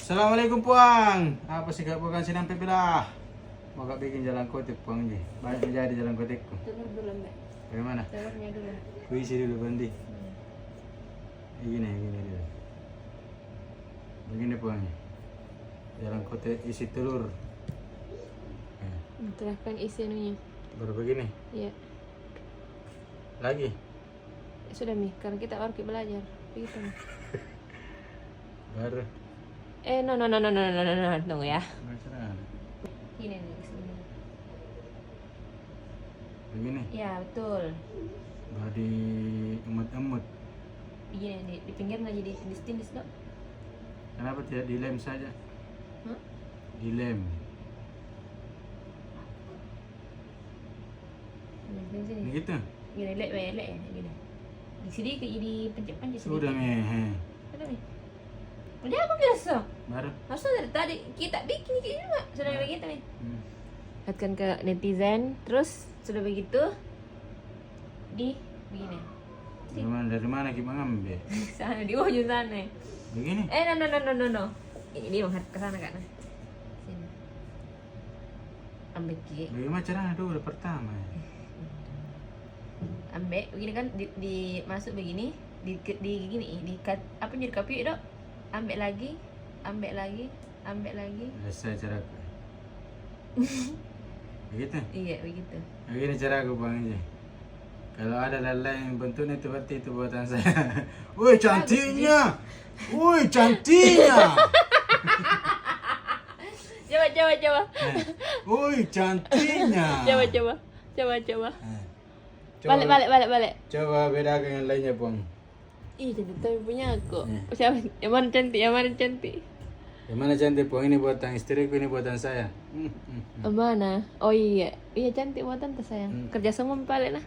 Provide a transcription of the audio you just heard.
Assalamualaikum Puang. Apa sih gak bukan sinang pipilah? Mau gak bikin jalan kotek Puang ji? Banyak menjadi jalan kotekku. Telur dulu mbak. Bagaimana? Telurnya dulu. Kuisi dulu Bandi. Gini dulu. Begini Puang. Jalan kotek isi telur. Terahkan isi anunya. Baru begini. Iya. Lagi. Sudah Mi, karena kita harus belajar. Begitu Mi. Baru. No, tunggu ya. Masalah. Ini nih, sini. Begini. Ya betul. Baru di emut-emut. Begini di pinggir nggak jadi tindis dok? Kenapa tidak dilem saja? Hah? Dilem. Sini. Ini gitu. Gini lek ya, gini. Di sini kayak jadi pencet-pencet. Sudah mehe. Sudah Mi. Udah aku biasa. Baru. Harusnya dari tadi kita bikin juga. Sudah begitu nih. Hmm. Lihatkan ke netizen, terus sudah begitu di begini. Dari mana kita ngambil? Sana di ujung sana. Begini. No. Ini dia menghadap ke sana kan. Sini. Ambil ki. Bagaimana caranya dulu pertama? Ambil begini kan di masuk begini, di gini, di cut apa jadi kopi dok? Ambil lagi. Selesai caraku. Begitu? Iya, begitu. Begini caraku Bang aja. Kalau ada lalai yang bentuknya itu berarti itu buatan saya. Woi cantiknya. Coba. Woi cantiknya. Coba. Balik. Coba bedakan yang lainnya Bang. Ih, cantik tapi punya aku. Siapa? Yang mana cantik? Yang mana cantik Bang? Ini buatan istriku, ini buatan saya. Mana? Oh iya cantik buatan tuh sayang. Kerja sama balik lah.